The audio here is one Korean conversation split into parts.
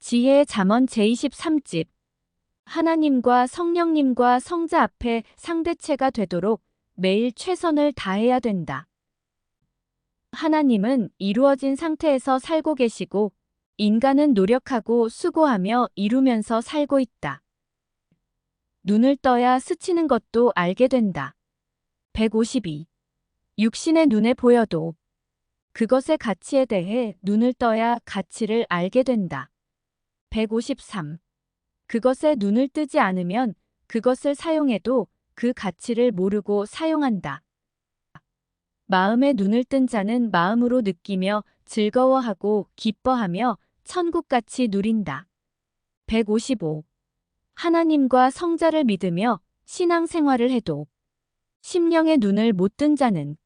지혜의 잠언 제23집. 하나님과 성령님과 성자 앞에 상대체가 되도록 매일 최선을 다해야 된다. 하나님은 이루어진 상태에서 살고 계시고 인간은 노력하고 수고하며 이루면서 살고 있다. 눈을 떠야 스치는 것도 알게 된다. 152. 육신의 눈에 보여도 그것의 가치에 대해 눈을 떠야 가치를 알게 된다. 153. 그것에 눈을 뜨지 않으면 그것을 사용해도 그 가치를 모르고 사용한다. 마음에 눈을 뜬 자는 마음으로 느끼며 즐거워하고 기뻐하며 천국같이 누린다. 155. 하나님과 성자를 믿으며 신앙생활을 해도 심령의 눈을 못 뜬 자는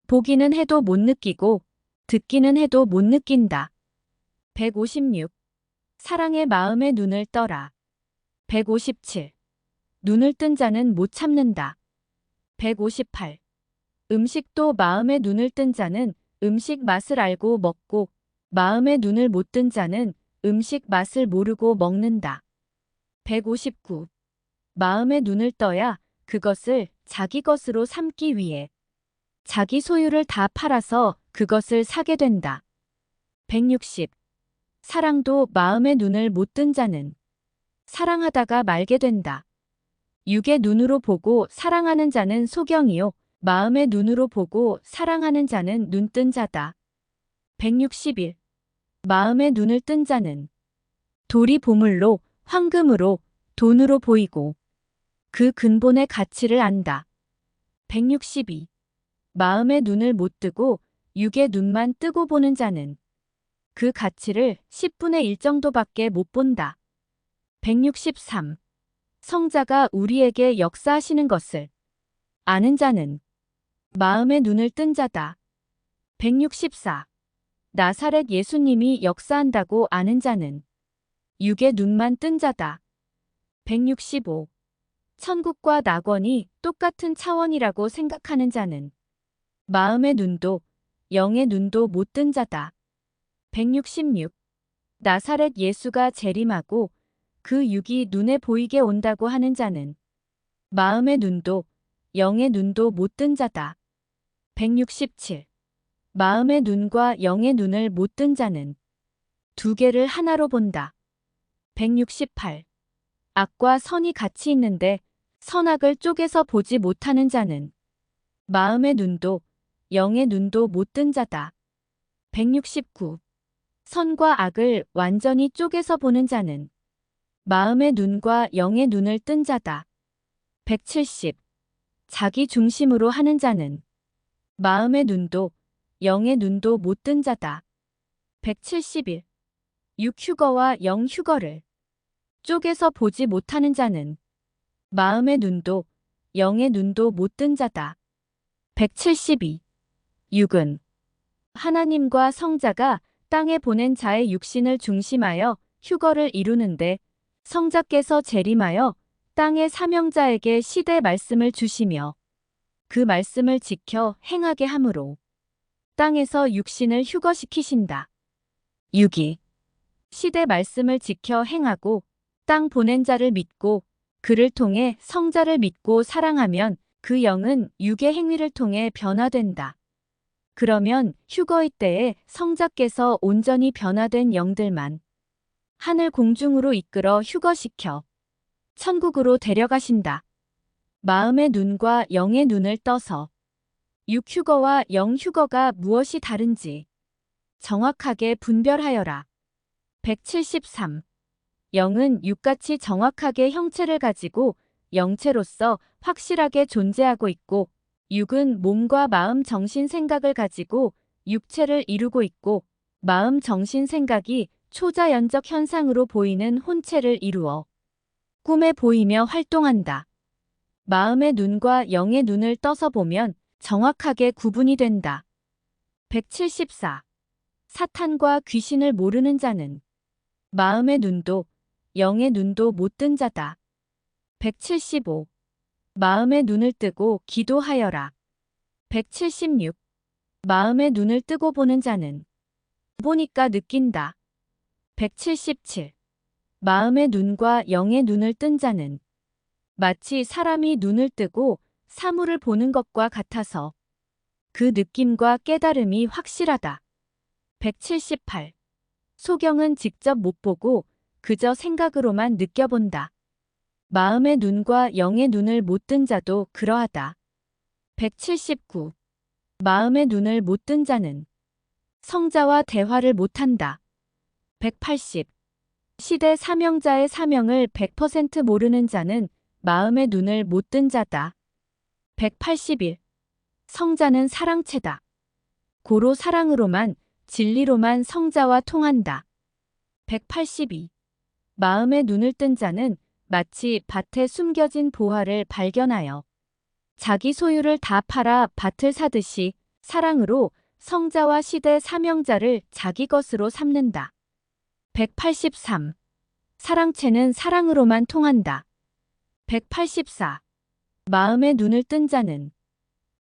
보기는 해도 못 느끼고 듣기는 해도 못 느낀다. 156. 사랑의 마음에 눈을 떠라. 157. 눈을 뜬 자는 못 참는다. 158. 음식도 마음에 눈을 뜬 자는 음식 맛을 알고 먹고 마음에 눈을 못 뜬 자는 음식 맛을 모르고 먹는다. 159. 마음에 눈을 떠야 그것을 자기 것으로 삼기 위해 자기 소유를 다 팔아서 그것을 사게 된다. 160. 사랑도 마음의 눈을 못 뜬 자는 사랑하다가 말게 된다. 육의 눈으로 보고 사랑하는 자는 소경이요 마음의 눈으로 보고 사랑하는 자는 눈뜬 자다. 161. 마음의 눈을 뜬 자는 돌이 보물로 황금으로 돈으로 보이고 그 근본의 가치를 안다. 162. 마음의 눈을 못 뜨고 육의 눈만 뜨고 보는 자는 그 가치를 10분의 1 정도밖에 못 본다. 163. 성자가 우리에게 역사하시는 것을 아는 자는 마음의 눈을 뜬 자다. 164. 나사렛 예수님이 역사한다고 아는 자는 육의 눈만 뜬 자다. 165. 천국과 낙원이 똑같은 차원이라고 생각하는 자는 마음의 눈도 영의 눈도 못 뜬 자다. 166. 나사렛 예수가 재림하고 그 육이 눈에 보이게 온다고 하는 자는 마음의 눈도 영의 눈도 못 뜬 자다. 167. 마음의 눈과 영의 눈을 못 뜬 자는 두 개를 하나로 본다. 168. 악과 선이 같이 있는데 선악을 쪼개서 보지 못하는 자는 마음의 눈도 영의 눈도 못 뜬 자다. 169. 선과 악을 완전히 쪼개서 보는 자는 마음의 눈과 영의 눈을 뜬 자다. 170. 자기 중심으로 하는 자는 마음의 눈도 영의 눈도 못 뜬 자다. 171. 육휴거와 영휴거를 쪼개서 보지 못하는 자는 마음의 눈도 영의 눈도 못 뜬 자다. 172. 육은 하나님과 성자가 땅에 보낸 자의 육신을 중심하여 휴거를 이루는데 성자께서 재림하여 땅의 사명자에게 시대 말씀을 주시며 그 말씀을 지켜 행하게 하므로 땅에서 육신을 휴거시키신다. 6이 시대 말씀을 지켜 행하고 땅 보낸 자를 믿고 그를 통해 성자를 믿고 사랑하면 그 영은 육의 행위를 통해 변화된다. 그러면 휴거의 때에 성자께서 온전히 변화된 영들만 하늘 공중으로 이끌어 휴거시켜 천국으로 데려가신다. 마음의 눈과 영의 눈을 떠서 육휴거와 영휴거가 무엇이 다른지 정확하게 분별하여라. 173. 영은 육같이 정확하게 형체를 가지고 영체로서 확실하게 존재하고 있고 육은 몸과 마음, 정신, 생각을 가지고 육체를 이루고 있고 마음, 정신, 생각이 초자연적 현상으로 보이는 혼체를 이루어 꿈에 보이며 활동한다. 마음의 눈과 영의 눈을 떠서 보면 정확하게 구분이 된다. 174. 사탄과 귀신을 모르는 자는 마음의 눈도 영의 눈도 못 뜬 자다. 175. 마음의 눈을 뜨고 기도하여라. 176. 마음의 눈을 뜨고 보는 자는 보니까 느낀다. 177. 마음의 눈과 영의 눈을 뜬 자는 마치 사람이 눈을 뜨고 사물을 보는 것과 같아서 그 느낌과 깨달음이 확실하다. 178. 소경은 직접 못 보고 그저 생각으로만 느껴본다. 마음의 눈과 영의 눈을 못 뜬 자도 그러하다. 179. 마음의 눈을 못 뜬 자는 성자와 대화를 못한다. 180. 시대 사명자의 사명을 100% 모르는 자는 마음의 눈을 못 뜬 자다. 181. 성자는 사랑체다. 고로 사랑으로만, 진리로만 성자와 통한다. 182. 마음의 눈을 뜬 자는 마치 밭에 숨겨진 보화를 발견하여 자기 소유를 다 팔아 밭을 사듯이 사랑으로 성자와 시대 사명자를 자기 것으로 삼는다. 183. 사랑체는 사랑으로만 통한다. 184. 마음의 눈을 뜬 자는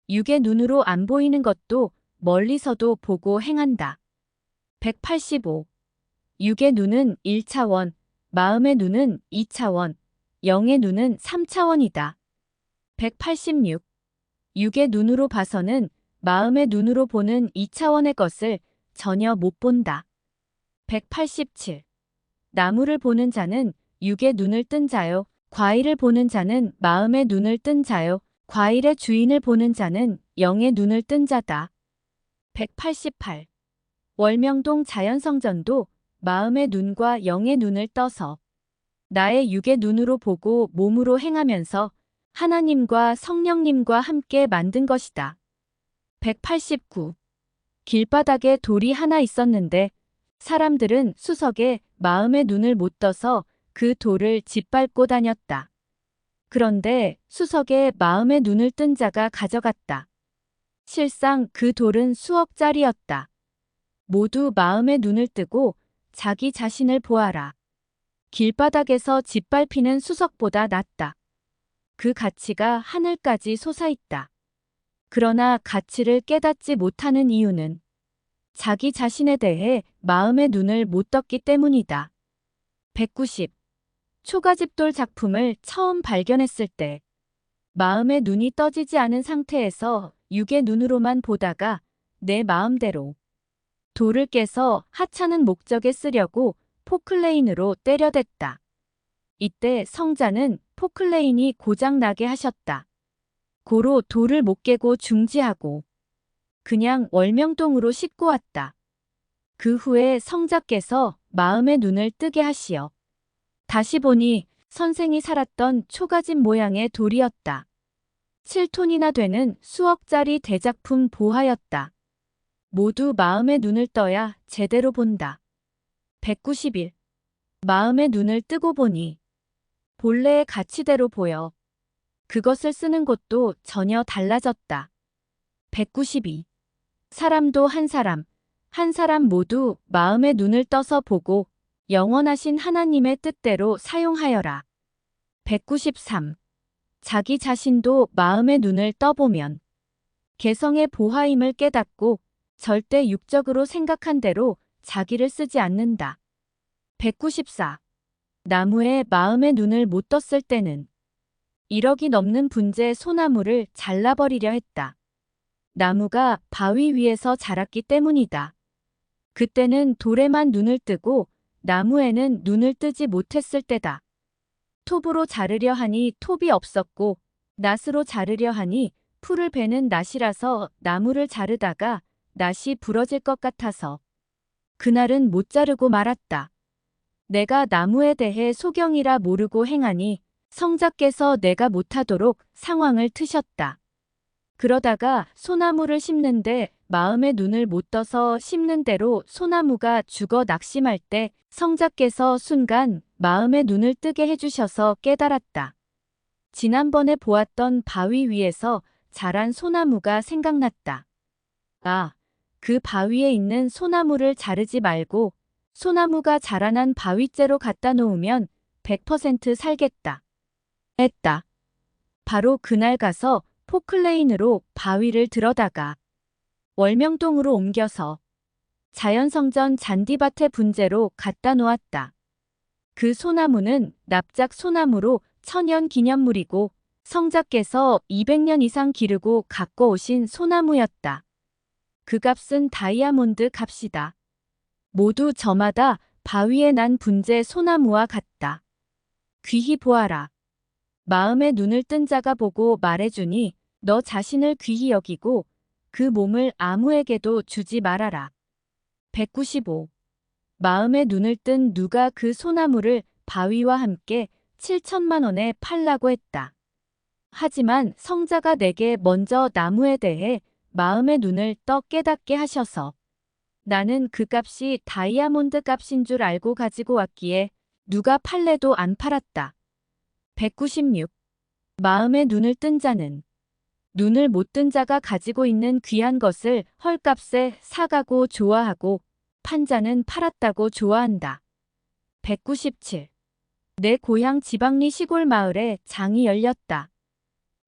육의 눈으로 안 보이는 것도 멀리서도 보고 행한다. 185. 육의 눈은 1차원, 마음의 눈은 2차원, 영의 눈은 3차원이다. 186. 육의 눈으로 봐서는 마음의 눈으로 보는 2차원의 것을 전혀 못 본다. 187. 나무를 보는 자는 육의 눈을 뜬 자요. 과일을 보는 자는 마음의 눈을 뜬 자요. 과일의 주인을 보는 자는 영의 눈을 뜬 자다. 188. 월명동 자연성전도 마음의 눈과 영의 눈을 떠서 나의 육의 눈으로 보고 몸으로 행하면서 하나님과 성령님과 함께 만든 것이다. 189. 길바닥에 돌이 하나 있었는데 사람들은 수석에 마음의 눈을 못 떠서 그 돌을 짓밟고 다녔다. 그런데 수석에 마음의 눈을 뜬 자가 가져갔다. 실상 그 돌은 수억짜리였다. 모두 마음의 눈을 뜨고 자기 자신을 보아라. 길바닥에서 짓밟히는 수석보다 낫다. 그 가치가 하늘까지 솟아있다. 그러나 가치를 깨닫지 못하는 이유는 자기 자신에 대해 마음의 눈을 못 떴기 때문이다. 190. 초가집돌 작품을 처음 발견했을 때 마음의 눈이 떠지지 않은 상태에서 육의 눈으로만 보다가 내 마음대로 돌을 깨서 하찮은 목적에 쓰려고 포클레인으로 때려댔다. 이때 성자는 포클레인이 고장나게 하셨다. 고로 돌을 못 깨고 중지하고 그냥 월명동으로 싣고 왔다. 그 후에 성자께서 마음의 눈을 뜨게 하시어 다시 보니 선생이 살았던 초가집 모양의 돌이었다. 7톤이나 되는 수억짜리 대작품 보화였다. 모두 마음의 눈을 떠야 제대로 본다. 191. 마음의 눈을 뜨고 보니 본래의 가치대로 보여 그것을 쓰는 곳도 전혀 달라졌다. 192. 사람도 한 사람, 한 사람 모두 마음의 눈을 떠서 보고 영원하신 하나님의 뜻대로 사용하여라. 193. 자기 자신도 마음의 눈을 떠보면 개성의 보화임을 깨닫고 절대 육적으로 생각한 대로 자기를 쓰지 않는다. 194. 나무에 마음의 눈을 못 떴을 때는 1억이 넘는 분재 소나무를 잘라버리려 했다. 나무가 바위 위에서 자랐기 때문이다. 그때는 돌에만 눈을 뜨고 나무에는 눈을 뜨지 못했을 때다. 톱으로 자르려 하니 톱이 없었고 낫으로 자르려 하니 풀을 베는 낫이라서 나무를 자르다가 낫이 부러질 것 같아서 그날은 못 자르고 말았다. 내가 나무에 대해 소경이라 모르고 행하니 성자께서 내가 못하도록 상황을 트셨다. 그러다가 소나무를 심는데 마음의 눈을 못 떠서 심는 대로 소나무가 죽어 낙심할 때 성자께서 순간 마음의 눈을 뜨게 해주셔서 깨달았다. 지난번에 보았던 바위 위에서 자란 소나무가 생각났다. 아, 그 바위에 있는 소나무를 자르지 말고 소나무가 자라난 바위째로 갖다 놓으면 100% 살겠다. 했다. 바로 그날 가서 포클레인으로 바위를 들어다가 월명동으로 옮겨서 자연성전 잔디밭의 분재로 갖다 놓았다. 그 소나무는 납작 소나무로 천연 기념물이고 성자께서 200년 이상 기르고 갖고 오신 소나무였다. 그 값은 다이아몬드 값이다. 모두 저마다 바위에 난 분재 소나무와 같다. 귀히 보아라. 마음에 눈을 뜬 자가 보고 말해주니 너 자신을 귀히 여기고 그 몸을 아무에게도 주지 말아라. 195. 마음에 눈을 뜬 누가 그 소나무를 바위와 함께 7천만 원에 팔라고 했다. 하지만 성자가 내게 먼저 나무에 대해 마음의 눈을 떠 깨닫게 하셔서 나는 그 값이 다이아몬드 값인 줄 알고 가지고 왔기에 누가 팔래도 안 팔았다. 196. 마음에 눈을 뜬 자는 눈을 못 뜬 자가 가지고 있는 귀한 것을 헐값에 사가고 좋아하고 판 자는 팔았다고 좋아한다. 197. 내 고향 지방리 시골 마을에 장이 열렸다.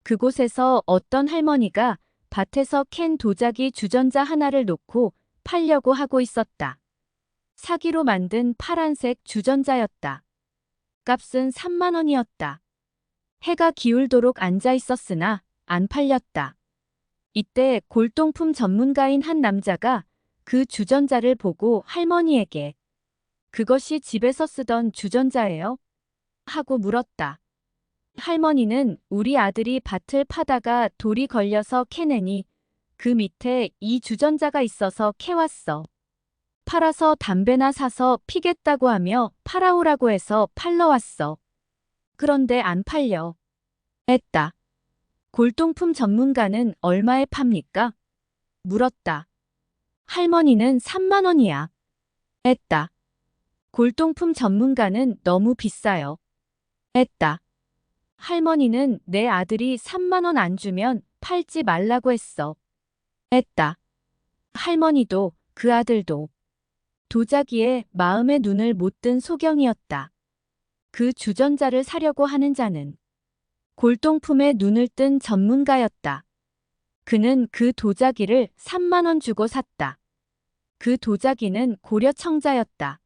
그곳에서 어떤 할머니가 밭에서 캔 도자기 주전자 하나를 놓고 팔려고 하고 있었다. 사기로 만든 파란색 주전자였다. 값은 3만 원이었다. 해가 기울도록 앉아 있었으나 안 팔렸다. 이때 골동품 전문가인 한 남자가 그 주전자를 보고 할머니에게 그것이 집에서 쓰던 주전자예요? 하고 물었다. 할머니는 우리 아들이 밭을 파다가 돌이 걸려서 캐내니 그 밑에 이 주전자가 있어서 캐왔어. 팔아서 담배나 사서 피겠다고 하며 팔아오라고 해서 팔러 왔어. 그런데 안 팔려. 했다. 골동품 전문가는 얼마에 팝니까? 물었다. 할머니는 3만 원이야. 했다. 골동품 전문가는 너무 비싸요. 했다. 할머니는 내 아들이 3만 원 안 주면 팔지 말라고 했어. 했다. 할머니도 그 아들도 도자기에 마음의 눈을 못 뜬 소경이었다. 그 주전자를 사려고 하는 자는 골동품에 눈을 뜬 전문가였다. 그는 그 도자기를 3만 원 주고 샀다. 그 도자기는 고려 청자였다.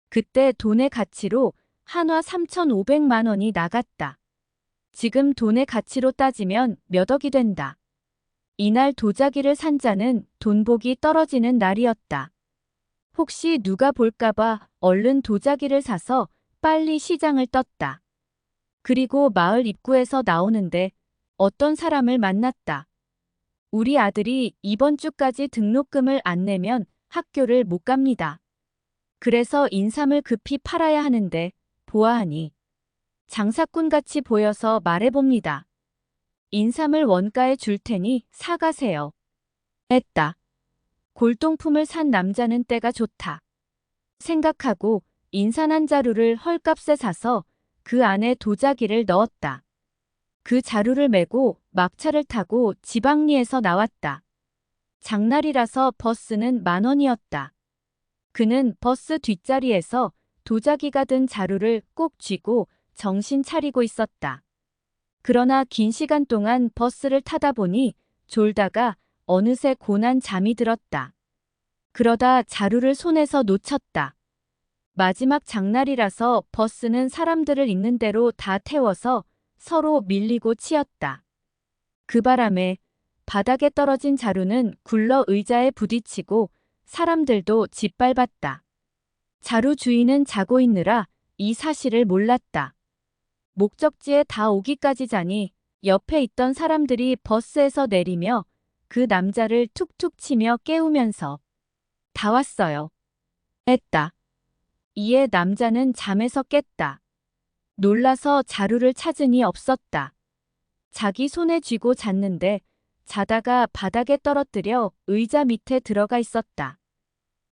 그때 돈의 가치로 한화 3,500만 원이 나갔다. 지금 돈의 가치로 따지면 몇 억이 된다. 이날 도자기를 산 자는 돈복이 떨어지는 날이었다. 혹시 누가 볼까봐 얼른 도자기를 사서 빨리 시장을 떴다. 그리고 마을 입구에서 나오는데 어떤 사람을 만났다. 우리 아들이 이번 주까지 등록금을 안 내면 학교를 못 갑니다. 그래서 인삼을 급히 팔아야 하는데 보아하니 장사꾼같이 보여서 말해봅니다. 인삼을 원가에 줄 테니 사가세요. 했다. 골동품을 산 남자는 때가 좋다. 생각하고 인삼 한 자루를 헐값에 사서 그 안에 도자기를 넣었다. 그 자루를 메고 막차를 타고 지방리에서 나왔다. 장날이라서 버스는 10,000원이었다. 그는 버스 뒷자리에서 도자기가 든 자루를 꼭 쥐고 정신 차리고 있었다. 그러나 긴 시간 동안 버스를 타다 보니 졸다가 어느새 고난 잠이 들었다. 그러다 자루를 손에서 놓쳤다. 마지막 장날이라서 버스는 사람들을 있는 대로 다 태워서 서로 밀리고 치였다. 그 바람에 바닥에 떨어진 자루는 굴러 의자에 부딪히고 사람들도 짓밟았다. 자루 주인은 자고 있느라 이 사실을 몰랐다. 목적지에 다 오기까지 자니 옆에 있던 사람들이 버스에서 내리며 그 남자를 툭툭 치며 깨우면서 다 왔어요. 했다. 이에 남자는 잠에서 깼다. 놀라서 자루를 찾으니 없었다. 자기 손에 쥐고 잤는데 자다가 바닥에 떨어뜨려 의자 밑에 들어가 있었다.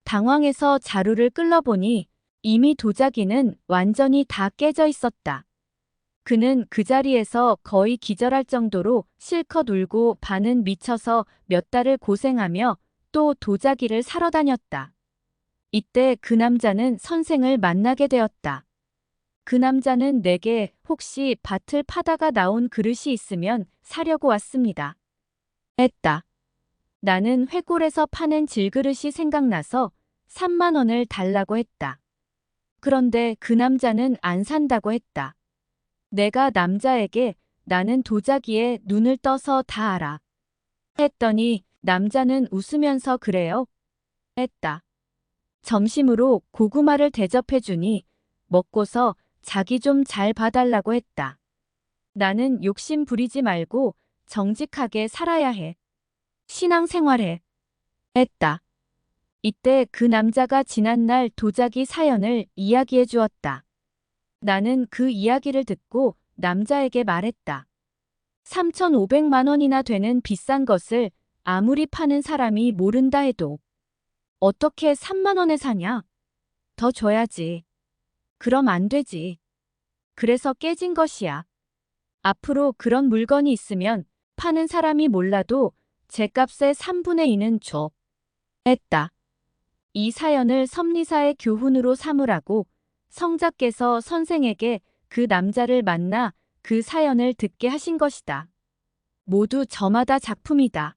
당황해서 자루를 끌러보니 이미 도자기는 완전히 다 깨져 있었다. 그는 그 자리에서 거의 기절할 정도로 실컷 울고 반은 미쳐서 몇 달을 고생하며 또 도자기를 사러 다녔다. 이때 그 남자는 선생을 만나게 되었다. 그 남자는 내게 혹시 밭을 파다가 나온 그릇이 있으면 사려고 왔습니다. 했다. 나는 회골에서 파는 질그릇이 생각나서 3만 원을 달라고 했다. 그런데 그 남자는 안 산다고 했다. 내가 남자에게 나는 도자기에 눈을 떠서 다 알아. 했더니 남자는 웃으면서 그래요? 했다. 점심으로 고구마를 대접해주니 먹고서 자기 좀 잘 봐달라고 했다. 나는 욕심 부리지 말고 정직하게 살아야 해. 신앙생활해. 했다. 이때 그 남자가 지난날 도자기 사연을 이야기해 주었다. 나는 그 이야기를 듣고 남자에게 말했다. 3,500만 원이나 되는 비싼 것을 아무리 파는 사람이 모른다 해도 어떻게 3만 원에 사냐? 더 줘야지. 그럼 안 되지. 그래서 깨진 것이야. 앞으로 그런 물건이 있으면 파는 사람이 몰라도 제값의 3분의 2는 줘. 했다. 이 사연을 섭리사의 교훈으로 삼으라고 성자께서 선생에게 그 남자를 만나 그 사연을 듣게 하신 것이다. 모두 저마다 작품이다.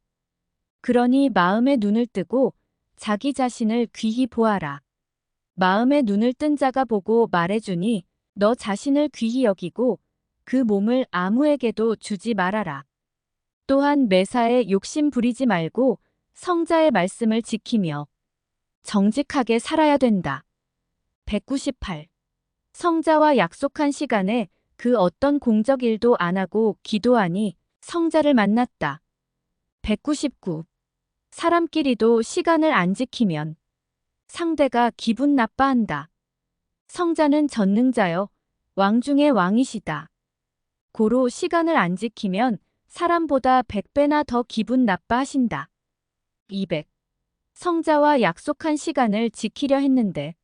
그러니 마음의 눈을 뜨고 자기 자신을 귀히 보아라. 마음의 눈을 뜬 자가 보고 말해주니 너 자신을 귀히 여기고 그 몸을 아무에게도 주지 말아라. 또한 매사에 욕심 부리지 말고 성자의 말씀을 지키며 정직하게 살아야 된다. 198. 성자와 약속한 시간에 그 어떤 공적 일도 안 하고 기도하니 성자를 만났다. 199. 사람끼리도 시간을 안 지키면 상대가 기분 나빠한다. 성자는 전능자여 왕 중의 왕이시다. 고로 시간을 안 지키면 사람보다 100배나 더 기분 나빠하신다. 200. 성자와 약속한 시간을 지키려 했는데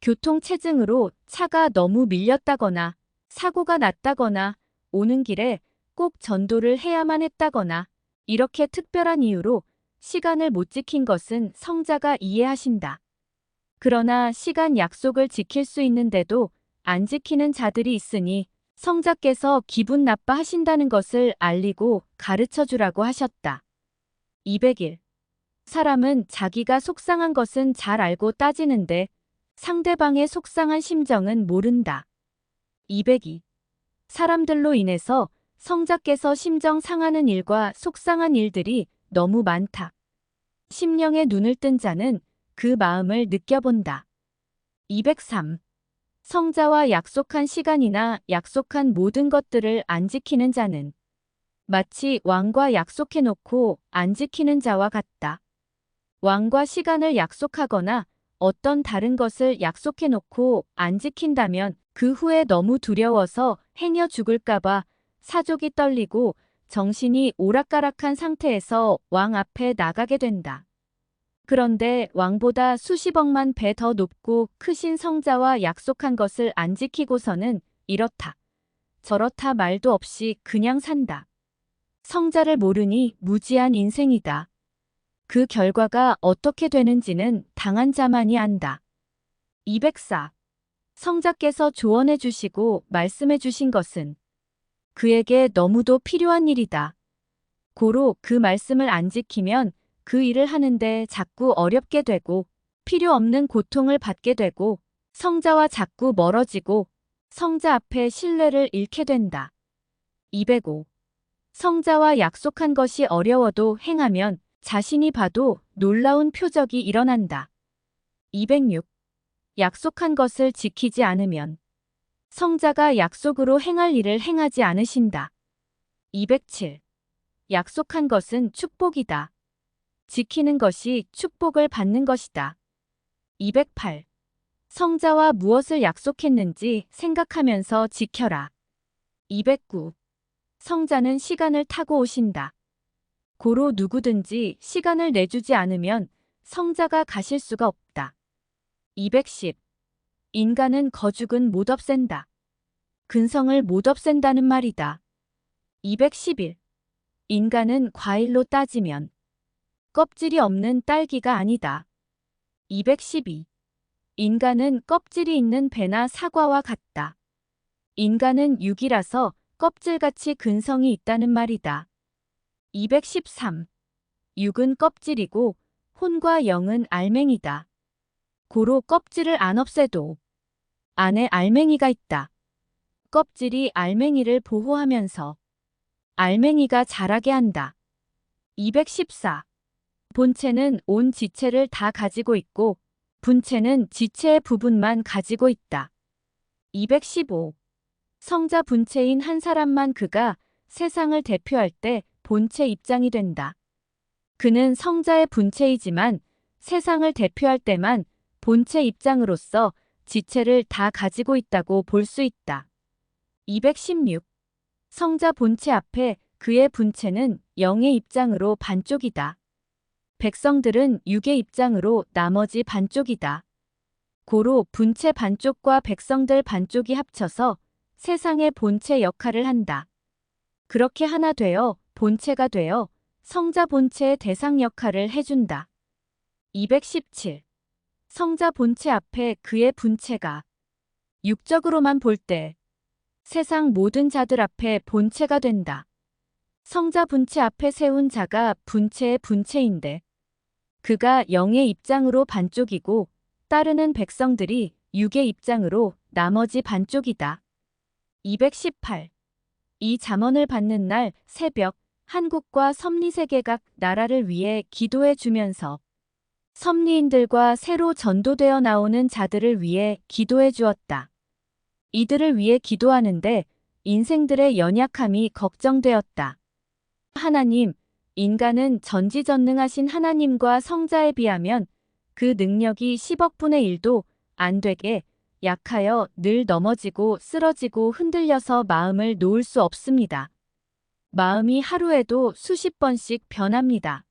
교통체증으로 차가 너무 밀렸다거나 사고가 났다거나 오는 길에 꼭 전도를 해야만 했다거나 이렇게 특별한 이유로 시간을 못 지킨 것은 성자가 이해하신다. 그러나 시간 약속을 지킬 수 있는데도 안 지키는 자들이 있으니 성자께서 기분 나빠하신다는 것을 알리고 가르쳐 주라고 하셨다. 201. 사람은 자기가 속상한 것은 잘 알고 따지는데 상대방의 속상한 심정은 모른다. 202. 사람들로 인해서 성자께서 심정 상하는 일과 속상한 일들이 너무 많다. 심령의 눈을 뜬 자는 그 마음을 느껴본다. 203. 성자와 약속한 시간이나 약속한 모든 것들을 안 지키는 자는 마치 왕과 약속해놓고 안 지키는 자와 같다. 왕과 시간을 약속하거나 어떤 다른 것을 약속해놓고 안 지킨다면 그 후에 너무 두려워서 행여 죽을까봐 사족이 떨리고 정신이 오락가락한 상태에서 왕 앞에 나가게 된다. 그런데 왕보다 수십억만 배 더 높고 크신 성자와 약속한 것을 안 지키고서는 이렇다. 저렇다 말도 없이 그냥 산다. 성자를 모르니 무지한 인생이다. 그 결과가 어떻게 되는지는 당한 자만이 안다. 204. 성자께서 조언해 주시고 말씀해 주신 것은 그에게 너무도 필요한 일이다. 고로 그 말씀을 안 지키면 그 일을 하는데 자꾸 어렵게 되고 필요 없는 고통을 받게 되고 성자와 자꾸 멀어지고 성자 앞에 신뢰를 잃게 된다. 205. 성자와 약속한 것이 어려워도 행하면 자신이 봐도 놀라운 표적이 일어난다. 206. 약속한 것을 지키지 않으면 성자가 약속으로 행할 일을 행하지 않으신다. 207. 약속한 것은 축복이다. 지키는 것이 축복을 받는 것이다. 208. 성자와 무엇을 약속했는지 생각하면서 지켜라. 209. 성자는 시간을 타고 오신다. 고로 누구든지 시간을 내주지 않으면 성자가 가실 수가 없다. 210. 인간은 거죽은 못 없앤다. 근성을 못 없앤다는 말이다. 211. 인간은 과일로 따지면 껍질이 없는 딸기가 아니다. 212. 인간은 껍질이 있는 배나 사과와 같다. 인간은 육이라서 껍질같이 근성이 있다는 말이다. 213. 육은 껍질이고 혼과 영은 알맹이다. 고로 껍질을 안 없애도 안에 알맹이가 있다. 껍질이 알맹이를 보호하면서 알맹이가 자라게 한다. 214. 본체는 온 지체를 다 가지고 있고 분체는 지체의 부분만 가지고 있다. 215. 성자 분체인 한 사람만 그가 세상을 대표할 때 본체 입장이 된다. 그는 성자의 분체이지만 세상을 대표할 때만 본체 입장으로서 지체를 다 가지고 있다고 볼 수 있다. 216. 성자 본체 앞에 그의 분체는 영의 입장으로 반쪽이다. 백성들은 육의 입장으로 나머지 반쪽이다. 고로 분체 반쪽과 백성들 반쪽이 합쳐서 세상의 본체 역할을 한다. 그렇게 하나 되어 본체가 되어 성자 본체의 대상 역할을 해준다. 217. 성자 본체 앞에 그의 분체가 육적으로만 볼 때 세상 모든 자들 앞에 본체가 된다. 성자 분체 앞에 세운 자가 분체의 분체인데 그가 영의 입장으로 반쪽이고 따르는 백성들이 육의 입장으로 나머지 반쪽이다. 218. 이 잠언을 받는 날 새벽 한국과 섭리세계 각 나라를 위해 기도해 주면서 섭리인들과 새로 전도되어 나오는 자들을 위해 기도해 주었다. 이들을 위해 기도하는데 인생들의 연약함이 걱정되었다. 하나님, 인간은 전지전능하신 하나님과 성자에 비하면 그 능력이 10억 분의 1도 안 되게 약하여 늘 넘어지고 쓰러지고 흔들려서 마음을 놓을 수 없습니다. 마음이 하루에도 수십 번씩 변합니다.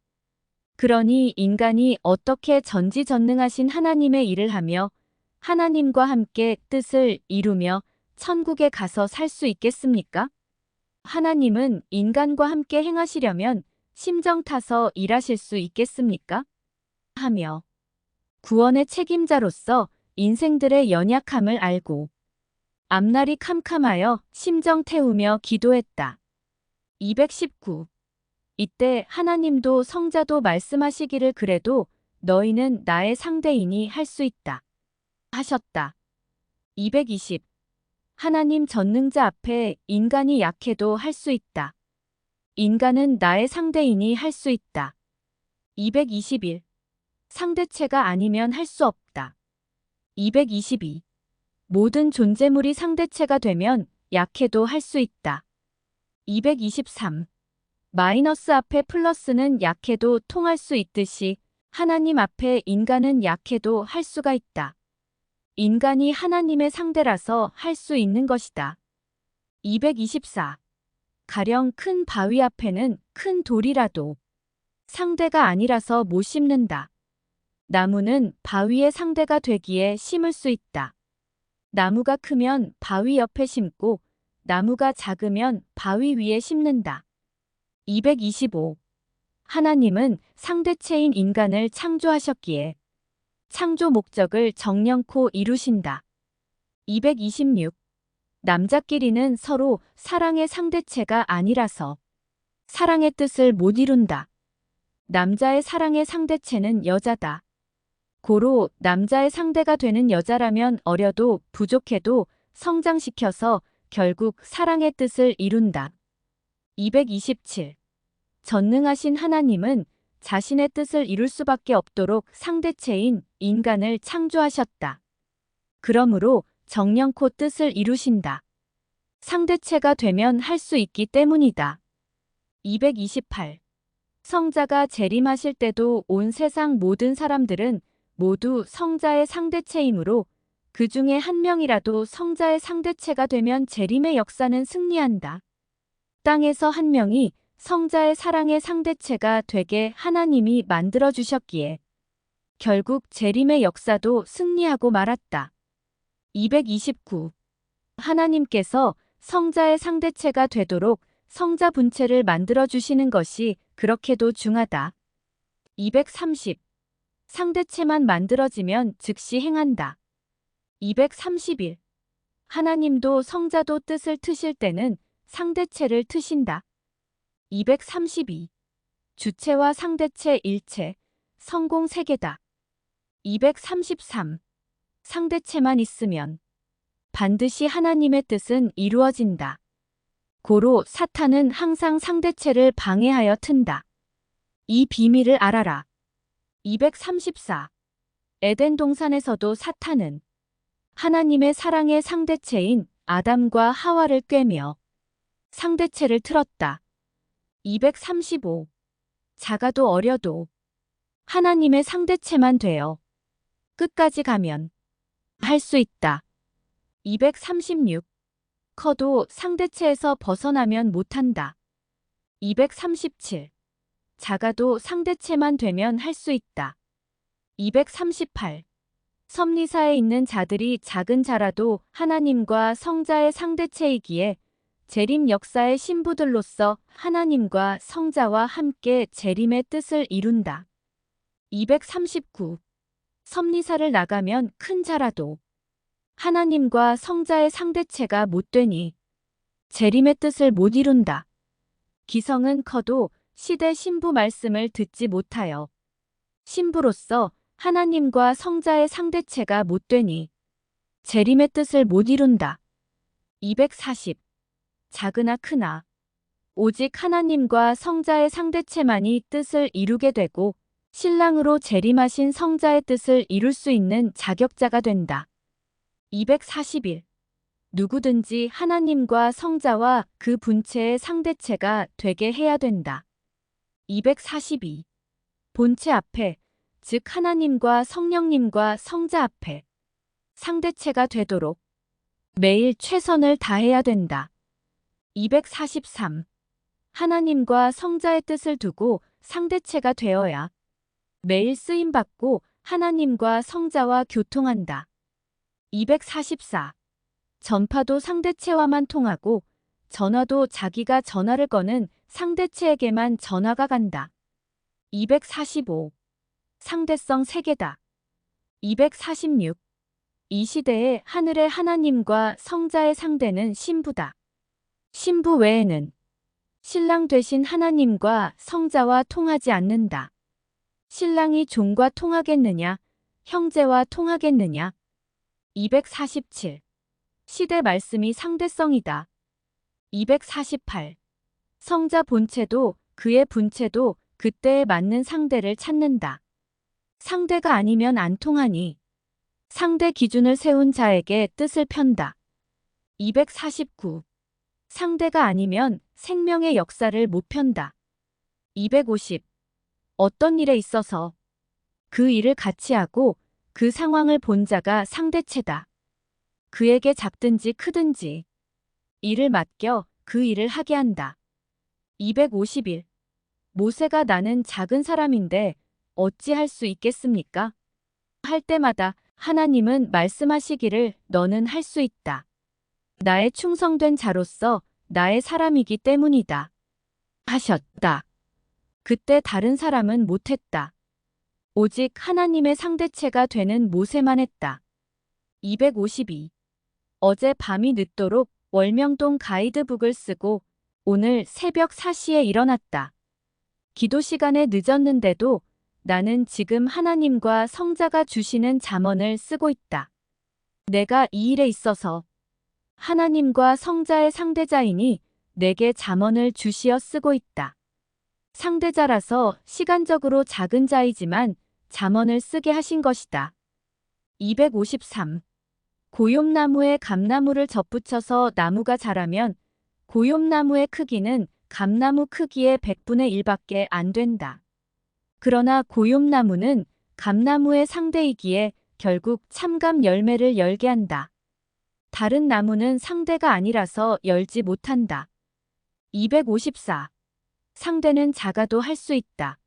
그러니 인간이 어떻게 전지전능하신 하나님의 일을 하며 하나님과 함께 뜻을 이루며 천국에 가서 살 수 있겠습니까? 하나님은 인간과 함께 행하시려면 심정 타서 일하실 수 있겠습니까? 하며 구원의 책임자로서 인생들의 연약함을 알고 앞날이 캄캄하여 심정 태우며 기도했다. 219. 이때 하나님도 성자도 말씀하시기를 그래도 너희는 나의 상대이니 할 수 있다. 하셨다. 220. 하나님 전능자 앞에 인간이 약해도 할 수 있다. 인간은 나의 상대이니 할 수 있다. 221. 상대체가 아니면 할 수 없다. 222. 모든 존재물이 상대체가 되면 약해도 할 수 있다. 223. 마이너스 앞에 플러스는 약해도 통할 수 있듯이 하나님 앞에 인간은 약해도 할 수가 있다. 인간이 하나님의 상대라서 할 수 있는 것이다. 224. 가령 큰 바위 앞에는 큰 돌이라도 상대가 아니라서 못 심는다. 나무는 바위의 상대가 되기에 심을 수 있다. 나무가 크면 바위 옆에 심고 나무가 작으면 바위 위에 심는다. 225. 하나님은 상대체인 인간을 창조하셨기에 창조 목적을 정령코 이루신다. 226. 남자끼리는 서로 사랑의 상대체가 아니라서 사랑의 뜻을 못 이룬다. 남자의 사랑의 상대체는 여자다. 고로 남자의 상대가 되는 여자라면 어려도 부족해도 성장시켜서 결국 사랑의 뜻을 이룬다. 227. 전능하신 하나님은 자신의 뜻을 이룰 수밖에 없도록 상대체인 인간을 창조하셨다. 그러므로 정령코 뜻을 이루신다. 상대체가 되면 할 수 있기 때문이다. 228. 성자가 재림하실 때도 온 세상 모든 사람들은 모두 성자의 상대체이므로 그 중에 한 명이라도 성자의 상대체가 되면 재림의 역사는 승리한다. 땅에서 한 명이 성자의 사랑의 상대체가 되게 하나님이 만들어주셨기에 결국 재림의 역사도 승리하고 말았다. 229. 하나님께서 성자의 상대체가 되도록 성자 분체를 만들어주시는 것이 그렇게도 중하다. 230. 상대체만 만들어지면 즉시 행한다. 231. 하나님도 성자도 뜻을 트실 때는 상대체를 트신다. 232. 주체와 상대체 일체, 성공 세계다. 233. 상대체만 있으면 반드시 하나님의 뜻은 이루어진다. 고로 사탄은 항상 상대체를 방해하여 튼다. 이 비밀을 알아라. 234. 에덴 동산에서도 사탄은 하나님의 사랑의 상대체인 아담과 하와를 꿰며 상대체를 틀었다. 235. 작아도 어려도 하나님의 상대체만 되어 끝까지 가면 할 수 있다. 236. 커도 상대체에서 벗어나면 못한다. 237. 작아도 상대체만 되면 할 수 있다. 238. 섭리사에 있는 자들이 작은 자라도 하나님과 성자의 상대체이기에 재림 역사의 신부들로서 하나님과 성자와 함께 재림의 뜻을 이룬다. 239. 섭리사를 나가면 큰 자라도 하나님과 성자의 상대체가 못 되니 재림의 뜻을 못 이룬다. 기성은 커도 시대 신부 말씀을 듣지 못하여 신부로서 하나님과 성자의 상대체가 못 되니 재림의 뜻을 못 이룬다. 240. 작으나 크나 오직 하나님과 성자의 상대체만이 뜻을 이루게 되고 신랑으로 재림하신 성자의 뜻을 이룰 수 있는 자격자가 된다. 241. 누구든지 하나님과 성자와 그 분체의 상대체가 되게 해야 된다. 242. 본체 앞에, 즉 하나님과 성령님과 성자 앞에 상대체가 되도록 매일 최선을 다해야 된다. 243. 하나님과 성자의 뜻을 두고 상대체가 되어야 매일 쓰임받고 하나님과 성자와 교통한다. 244. 전파도 상대체와만 통하고 전화도 자기가 전화를 거는 상대체에게만 전화가 간다. 245. 상대성 세계다. 246. 이 시대에 하늘의 하나님과 성자의 상대는 신부다. 신부 외에는 신랑 되신 하나님과 성자와 통하지 않는다. 신랑이 종과 통하겠느냐, 형제와 통하겠느냐. 247. 시대 말씀이 상대성이다. 248. 성자 본체도 그의 분체도 그때에 맞는 상대를 찾는다. 상대가 아니면 안 통하니 상대 기준을 세운 자에게 뜻을 편다. 249. 상대가 아니면 생명의 역사를 못 편다. 250. 어떤 일에 있어서 그 일을 같이 하고 그 상황을 본 자가 상대체다. 그에게 작든지 크든지 일을 맡겨 그 일을 하게 한다. 251. 모세가 나는 작은 사람인데 어찌 할 수 있겠습니까? 할 때마다 하나님은 말씀하시기를 너는 할 수 있다. 나의 충성된 자로서 나의 사람이기 때문이다. 하셨다. 그때 다른 사람은 못했다. 오직 하나님의 상대체가 되는 모세만 했다. 252. 어제 밤이 늦도록 월명동 가이드북을 쓰고 오늘 새벽 4시에 일어났다. 기도 시간에 늦었는데도 나는 지금 하나님과 성자가 주시는 잠언을 쓰고 있다. 내가 이 일에 있어서 하나님과 성자의 상대자이니 내게 잠언을 주시어 쓰고 있다. 상대자라서 시간적으로 작은 자이지만 잠언을 쓰게 하신 것이다. 253. 고욤나무에 감나무를 접붙여서 나무가 자라면 고욤나무의 크기는 감나무 크기의 100분의 1밖에 안 된다. 그러나 고욤나무는 감나무의 상대이기에 결국 참감 열매를 열게 한다. 다른 나무는 상대가 아니라서 열지 못한다. 254. 상대는 작아도 할 수 있다.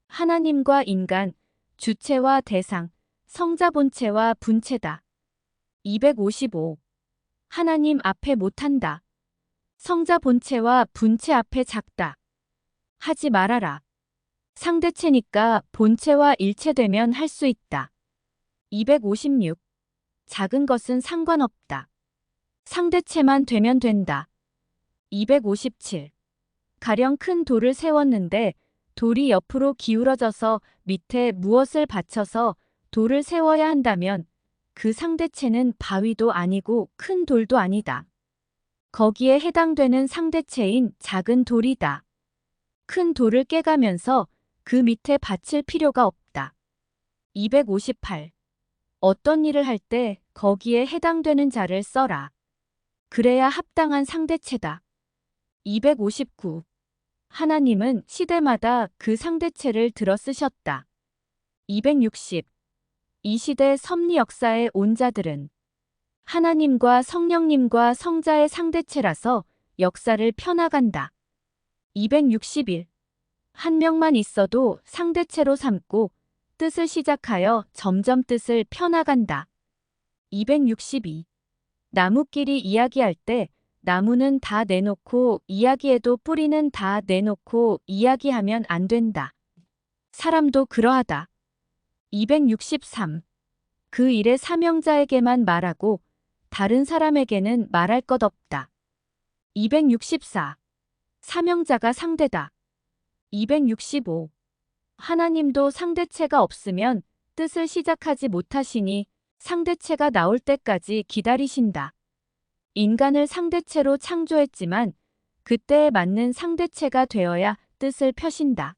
하나님과 인간, 주체와 대상, 성자 본체와 분체다. 255. 하나님 앞에 못한다. 성자 본체와 분체 앞에 작다. 하지 말아라. 상대체니까 본체와 일체되면 할 수 있다. 256. 작은 것은 상관없다. 상대체만 되면 된다. 257. 가령 큰 돌을 세웠는데 돌이 옆으로 기울어져서 밑에 무엇을 받쳐서 돌을 세워야 한다면 그 상대체는 바위도 아니고 큰 돌도 아니다. 거기에 해당되는 상대체인 작은 돌이다. 큰 돌을 깨가면서 그 밑에 받칠 필요가 없다. 258. 어떤 일을 할 때 거기에 해당되는 자를 써라. 그래야 합당한 상대체다. 259. 하나님은 시대마다 그 상대체를 들어 쓰셨다. 260. 이 시대 섭리 역사의 온 자들은 하나님과 성령님과 성자의 상대체라서 역사를 펴나간다. 261. 한 명만 있어도 상대체로 삼고 뜻을 시작하여 점점 뜻을 펴나간다. 262. 나무끼리 이야기할 때 나무는 다 내놓고 이야기해도 뿌리는 다 내놓고 이야기하면 안 된다. 사람도 그러하다. 263. 그 일의 사명자에게만 말하고 다른 사람에게는 말할 것 없다. 264. 사명자가 상대다. 265. 하나님도 상대체가 없으면 뜻을 시작하지 못하시니 상대체가 나올 때까지 기다리신다. 인간을 상대체로 창조했지만 그때에 맞는 상대체가 되어야 뜻을 펴신다.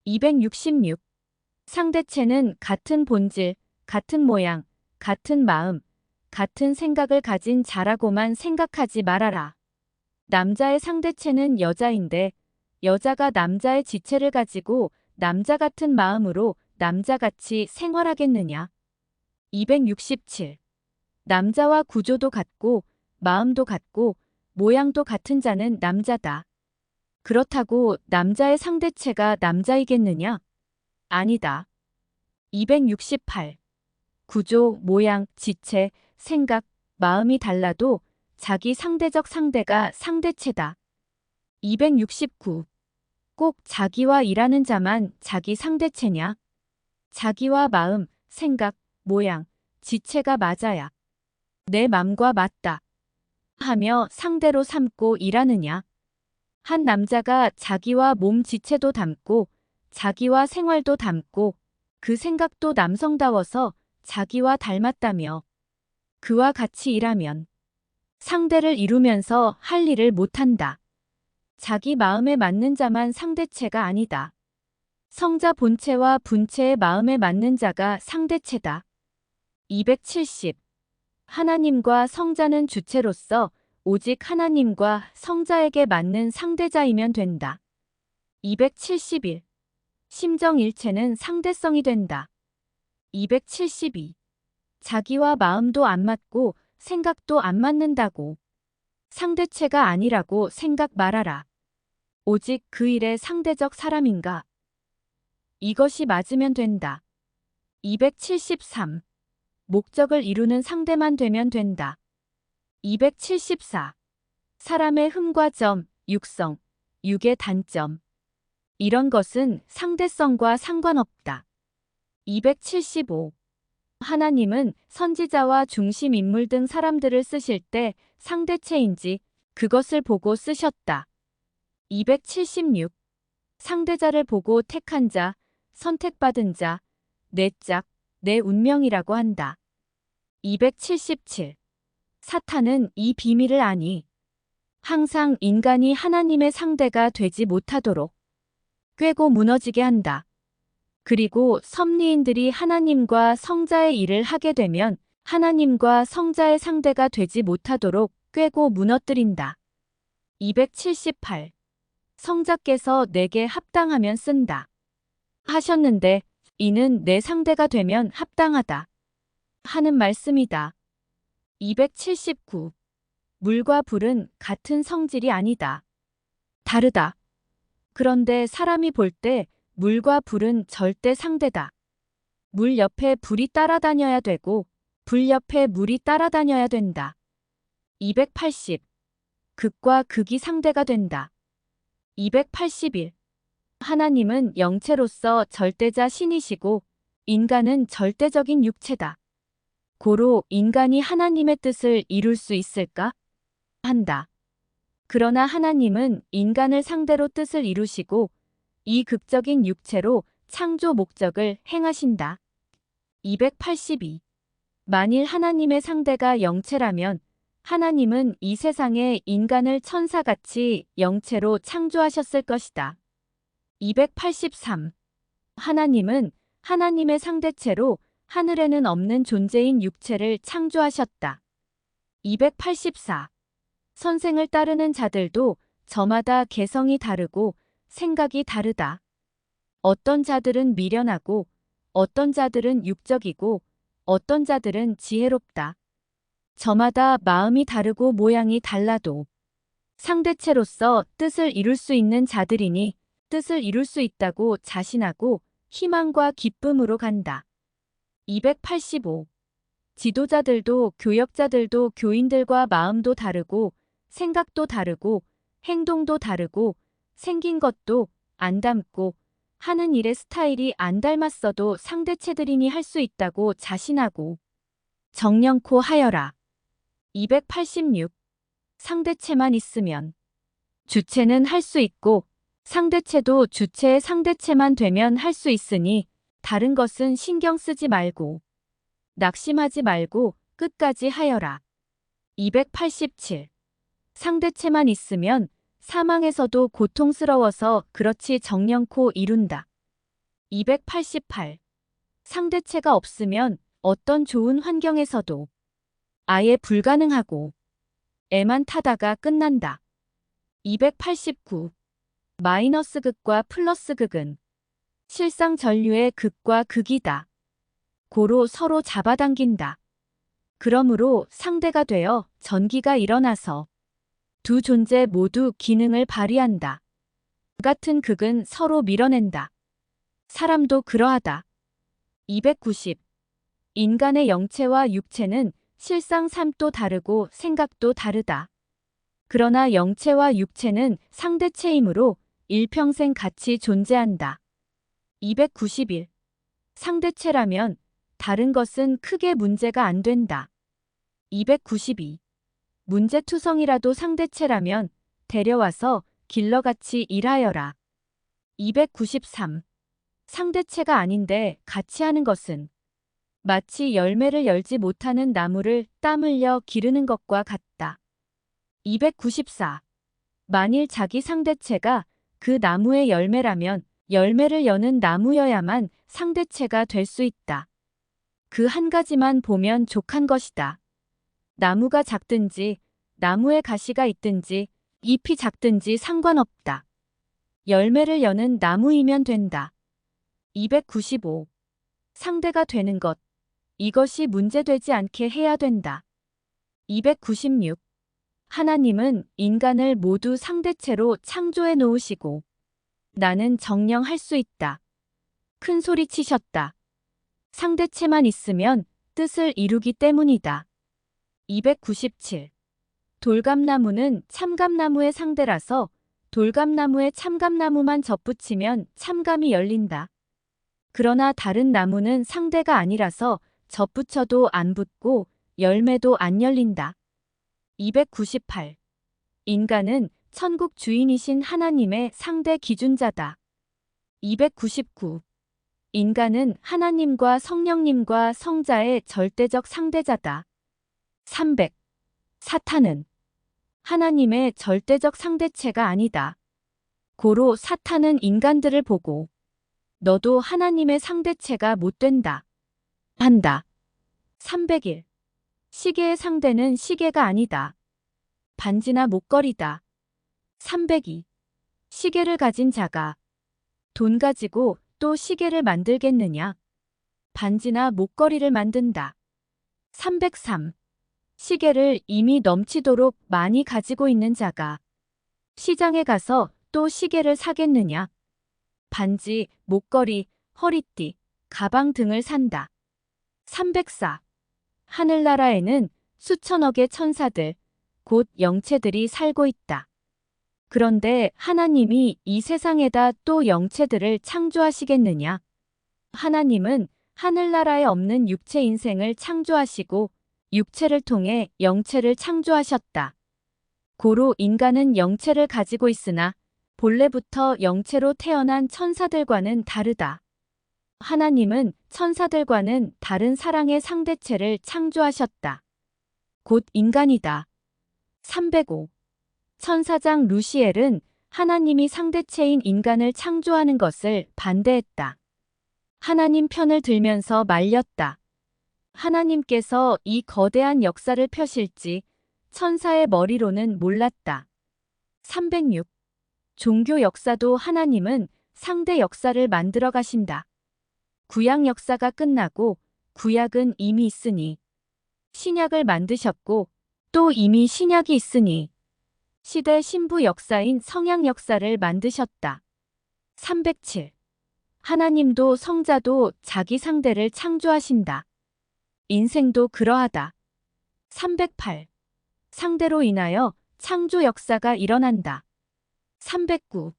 266. 상대체는 같은 본질, 같은 모양, 같은 마음, 같은 생각을 가진 자라고만 생각하지 말아라. 남자의 상대체는 여자인데 여자가 남자의 지체를 가지고 남자 같은 마음으로 남자같이 생활하겠느냐. 267. 남자와 구조도 같고 마음도 같고 모양도 같은 자는 남자다. 그렇다고 남자의 상대체가 남자이겠느냐? 아니다. 268. 구조, 모양, 지체, 생각, 마음이 달라도 자기 상대적 상대가 상대체다. 269. 꼭 자기와 일하는 자만 자기 상대체냐? 자기와 마음, 생각, 모양, 지체가 맞아야 내 맘과 맞다 하며 상대로 삼고 일하느냐? 한 남자가 자기와 몸 지체도 닮고 자기와 생활도 닮고 그 생각도 남성다워서 자기와 닮았다며 그와 같이 일하면 상대를 이루면서 할 일을 못한다. 자기 마음에 맞는 자만 상대체가 아니다. 성자 본체와 분체의 마음에 맞는 자가 상대체다. 270. 하나님과 성자는 주체로서 오직 하나님과 성자에게 맞는 상대자이면 된다. 271. 심정일체는 상대성이 된다. 272. 자기와 마음도 안 맞고 생각도 안 맞는다고 상대체가 아니라고 생각 말아라. 오직 그 일의 상대적 사람인가? 이것이 맞으면 된다. 273. 목적을 이루는 상대만 되면 된다. 274. 사람의 흠과 점, 육성, 육의 단점. 이런 것은 상대성과 상관없다. 275. 하나님은 선지자와 중심 인물 등 사람들을 쓰실 때 상대체인지 그것을 보고 쓰셨다. 276. 상대자를 보고 택한 자, 선택받은 자, 내 짝, 내 운명이라고 한다. 277. 사탄은 이 비밀을 아니 항상 인간이 하나님의 상대가 되지 못하도록 꿰고 무너지게 한다. 그리고 섭리인들이 하나님과 성자의 일을 하게 되면 하나님과 성자의 상대가 되지 못하도록 꿰고 무너뜨린다. 278. 성자께서 내게 합당하면 쓴다. 하셨는데 이는 내 상대가 되면 합당하다. 하는 말씀이다. 279. 물과 불은 같은 성질이 아니다. 다르다. 그런데 사람이 볼 때 물과 불은 절대 상대다. 물 옆에 불이 따라다녀야 되고 불 옆에 물이 따라다녀야 된다. 280. 극과 극이 상대가 된다. 281. 하나님은 영체로서 절대자 신이시고 인간은 절대적인 육체다. 고로 인간이 하나님의 뜻을 이룰 수 있을까? 한다. 그러나 하나님은 인간을 상대로 뜻을 이루시고 이 극적인 육체로 창조 목적을 행하신다. 282. 만일 하나님의 상대가 영체라면 하나님은 이 세상에 인간을 천사같이 영체로 창조하셨을 것이다. 283. 하나님은 하나님의 상대체로 하늘에는 없는 존재인 육체를 창조하셨다. 284. 선생을 따르는 자들도 저마다 개성이 다르고 생각이 다르다. 어떤 자들은 미련하고 어떤 자들은 육적이고 어떤 자들은 지혜롭다. 저마다 마음이 다르고 모양이 달라도 상대체로서 뜻을 이룰 수 있는 자들이니 뜻을 이룰 수 있다고 자신하고 희망과 기쁨으로 간다. 285. 지도자들도 교역자들도 교인들과 마음도 다르고 생각도 다르고 행동도 다르고 생긴 것도 안 닮고 하는 일의 스타일이 안 닮았어도 상대체들이니 할 수 있다고 자신하고 정령코 하여라. 286. 상대체만 있으면 주체는 할 수 있고 상대체도 주체의 상대체만 되면 할 수 있으니 다른 것은 신경 쓰지 말고 낙심하지 말고 끝까지 하여라. 287. 상대체만 있으면 사망에서도 고통스러워서 그렇지 정령코 이룬다. 288. 상대체가 없으면 어떤 좋은 환경에서도 아예 불가능하고 애만 타다가 끝난다. 289. 마이너스 극과 플러스 극은 실상 전류의 극과 극이다. 고로 서로 잡아당긴다. 그러므로 상대가 되어 전기가 일어나서 두 존재 모두 기능을 발휘한다. 같은 극은 서로 밀어낸다. 사람도 그러하다. 290. 인간의 영체와 육체는 실상 삶도 다르고 생각도 다르다. 그러나 영체와 육체는 상대체이므로 일평생 같이 존재한다. 291. 상대체라면 다른 것은 크게 문제가 안 된다. 292. 문제투성이라도 상대체라면 데려와서 길러같이 일하여라. 293. 상대체가 아닌데 같이 하는 것은 마치 열매를 열지 못하는 나무를 땀 흘려 기르는 것과 같다. 294. 만일 자기 상대체가 그 나무의 열매라면 열매를 여는 나무여야만 상대체가 될 수 있다. 그 한 가지만 보면 족한 것이다. 나무가 작든지 나무에 가시가 있든지 잎이 작든지 상관없다. 열매를 여는 나무이면 된다. 295. 상대가 되는 것. 이것이 문제되지 않게 해야 된다. 296. 하나님은 인간을 모두 상대체로 창조해 놓으시고 나는 정령할 수 있다. 큰 소리 치셨다. 상대체만 있으면 뜻을 이루기 때문이다. 297. 돌감나무는 참감나무의 상대라서 돌감나무에 참감나무만 접붙이면 참감이 열린다. 그러나 다른 나무는 상대가 아니라서 접붙여도 안 붙고 열매도 안 열린다. 298. 인간은 천국 주인이신 하나님의 상대 기준자다. 299. 인간은 하나님과 성령님과 성자의 절대적 상대자다. 300. 사탄은 하나님의 절대적 상대체가 아니다. 고로 사탄은 인간들을 보고 너도 하나님의 상대체가 못 된다. 한다. 301. 시계의 상대는 시계가 아니다. 반지나 목걸이다. 302. 시계를 가진 자가 돈 가지고 또 시계를 만들겠느냐? 반지나 목걸이를 만든다. 303. 시계를 이미 넘치도록 많이 가지고 있는 자가 시장에 가서 또 시계를 사겠느냐? 반지, 목걸이, 허리띠, 가방 등을 산다. 304. 하늘나라에는 수천억의 천사들, 곧 영체들이 살고 있다. 그런데 하나님이 이 세상에다 또 영체들을 창조하시겠느냐? 하나님은 하늘나라에 없는 육체 인생을 창조하시고 육체를 통해 영체를 창조하셨다. 고로 인간은 영체를 가지고 있으나 본래부터 영체로 태어난 천사들과는 다르다. 하나님은 천사들과는 다른 사랑의 상대체를 창조하셨다. 곧 인간이다. 305. 천사장 루시엘은 하나님이 상대체인 인간을 창조하는 것을 반대했다. 하나님 편을 들면서 말렸다. 하나님께서 이 거대한 역사를 펴실지 천사의 머리로는 몰랐다. 306. 종교 역사도 하나님은 상대 역사를 만들어 가신다. 구약 역사가 끝나고 구약은 이미 있으니 신약을 만드셨고 또 이미 신약이 있으니 시대 신부 역사인 성약 역사를 만드셨다. 307. 하나님도 성자도 자기 상대를 창조하신다. 인생도 그러하다. 308. 상대로 인하여 창조 역사가 일어난다. 309.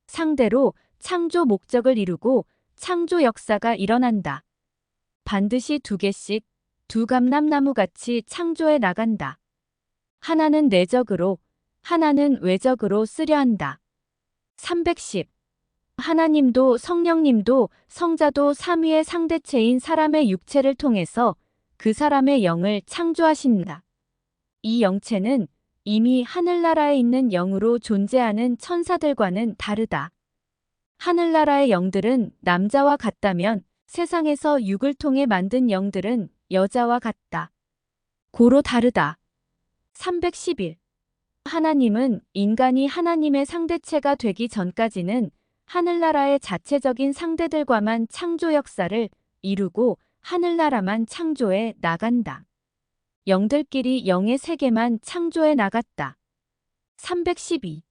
상대로 창조 목적을 이루고 창조 역사가 일어난다. 반드시 두 개씩 두 감람나무같이 창조해 나간다. 하나는 내적으로, 하나는 외적으로 쓰려 한다. 310. 하나님도 성령님도 성자도 삼위의 상대체인 사람의 육체를 통해서 그 사람의 영을 창조하신다. 이 영체는 이미 하늘나라에 있는 영으로 존재하는 천사들과는 다르다. 하늘나라의 영들은 남자와 같다면 세상에서 육을 통해 만든 영들은 여자와 같다. 고로 다르다. 311. 하나님은 인간이 하나님의 상대체가 되기 전까지는 하늘나라의 자체적인 상대들과만 창조 역사를 이루고 하늘나라만 창조해 나간다. 영들끼리 영의 세계만 창조해 나갔다. 312.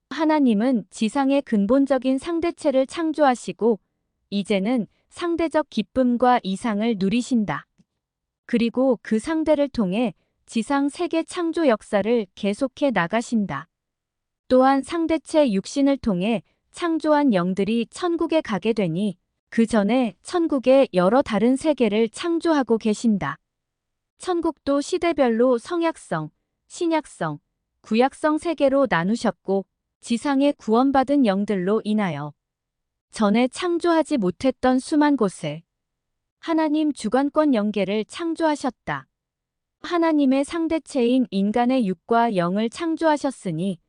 하나님은 지상의 근본적인 상대체를 창조하시고 이제는 상대적 기쁨과 이상을 누리신다. 그리고 그 상대를 통해 지상 세계 창조 역사를 계속해 나가신다. 또한 상대체 육신을 통해 창조한 영들이 천국에 가게 되니 그 전에 천국의 여러 다른 세계를 창조하고 계신다. 천국도 시대별로 성약성, 신약성, 구약성 세계로 나누셨고 지상의 구원받은 영들로 인하여 전에 창조하지 못했던 수만 곳에 하나님 주관권 영계를 창조하셨다. 하나님의 상대체인 인간의 육과 영을 창조하셨으니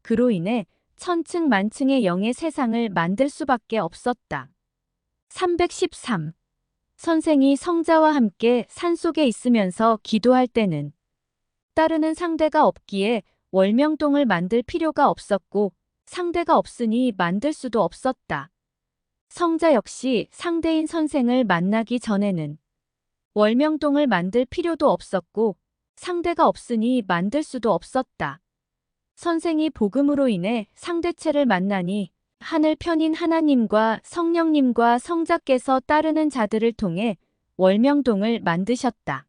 그로 인해 천층 만층의 영의 세상을 만들 수밖에 없었다. 313. 선생이 성자와 함께 산속에 있으면서 기도할 때는 따르는 상대가 없기에 월명동을 만들 필요가 없었고 상대가 없으니 만들 수도 없었다. 성자 역시 상대인 선생을 만나기 전에는 월명동을 만들 필요도 없었고 상대가 없으니 만들 수도 없었다. 선생이 복음으로 인해 상대체를 만나니 하늘 편인 하나님과 성령님과 성자께서 따르는 자들을 통해 월명동을 만드셨다.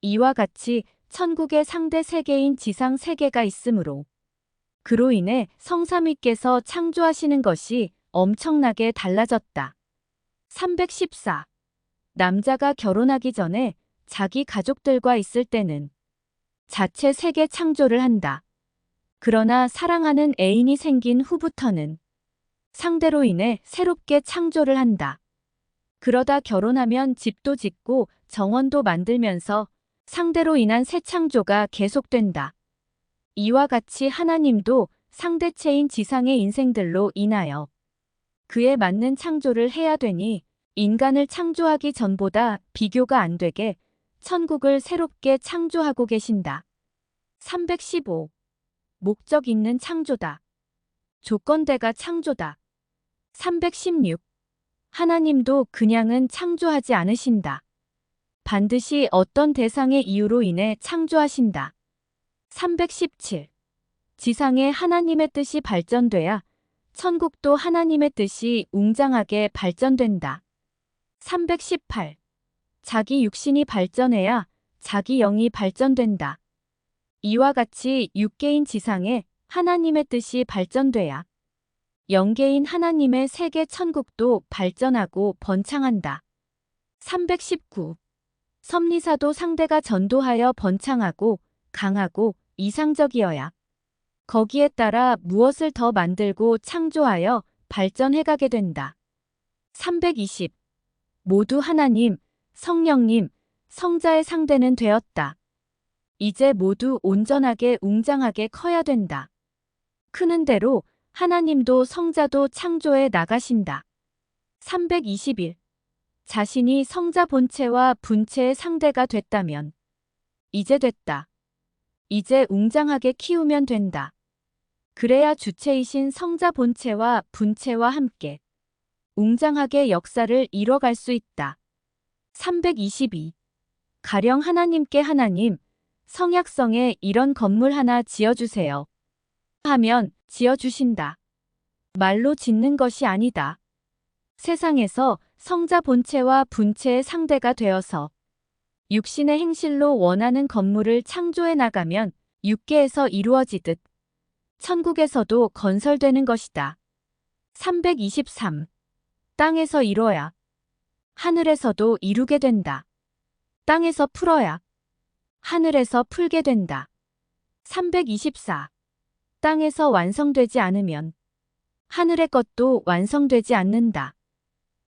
이와 같이 천국의 상대 세계인 지상 세계가 있으므로 그로 인해 성삼위께서 창조하시는 것이 엄청나게 달라졌다. 314. 남자가 결혼하기 전에 자기 가족들과 있을 때는 자체 세계 창조를 한다. 그러나 사랑하는 애인이 생긴 후부터는 상대로 인해 새롭게 창조를 한다. 그러다 결혼하면 집도 짓고 정원도 만들면서 상대로 인한 새 창조가 계속된다. 이와 같이 하나님도 상대체인 지상의 인생들로 인하여 그에 맞는 창조를 해야 되니 인간을 창조하기 전보다 비교가 안 되게 천국을 새롭게 창조하고 계신다. 315. 목적 있는 창조다. 조건대가 창조다. 316. 하나님도 그냥은 창조하지 않으신다. 반드시 어떤 대상의 이유로 인해 창조하신다. 317. 지상에 하나님의 뜻이 발전돼야 천국도 하나님의 뜻이 웅장하게 발전된다. 318. 자기 육신이 발전해야 자기 영이 발전된다. 이와 같이 육계인 지상에 하나님의 뜻이 발전돼야 영계인 하나님의 세계 천국도 발전하고 번창한다. 319. 섭리사도 상대가 전도하여 번창하고 강하고 이상적이어야 거기에 따라 무엇을 더 만들고 창조하여 발전해가게 된다. 320. 모두 하나님, 성령님, 성자의 상대는 되었다. 이제 모두 온전하게 웅장하게 커야 된다. 크는 대로 하나님도 성자도 창조해 나가신다. 321. 자신이 성자 본체와 분체의 상대가 됐다면 이제 됐다. 이제 웅장하게 키우면 된다. 그래야 주체이신 성자 본체와 분체와 함께 웅장하게 역사를 이뤄갈 수 있다. 322. 가령 하나님께 하나님, 성약성에 이런 건물 하나 지어주세요. 하면 지어주신다. 말로 짓는 것이 아니다. 세상에서 성자 본체와 분체의 상대가 되어서 육신의 행실로 원하는 건물을 창조해 나가면 육계에서 이루어지듯 천국에서도 건설되는 것이다. 323. 땅에서 이뤄야 하늘에서도 이루게 된다. 땅에서 풀어야 하늘에서 풀게 된다. 324. 땅에서 완성되지 않으면 하늘의 것도 완성되지 않는다.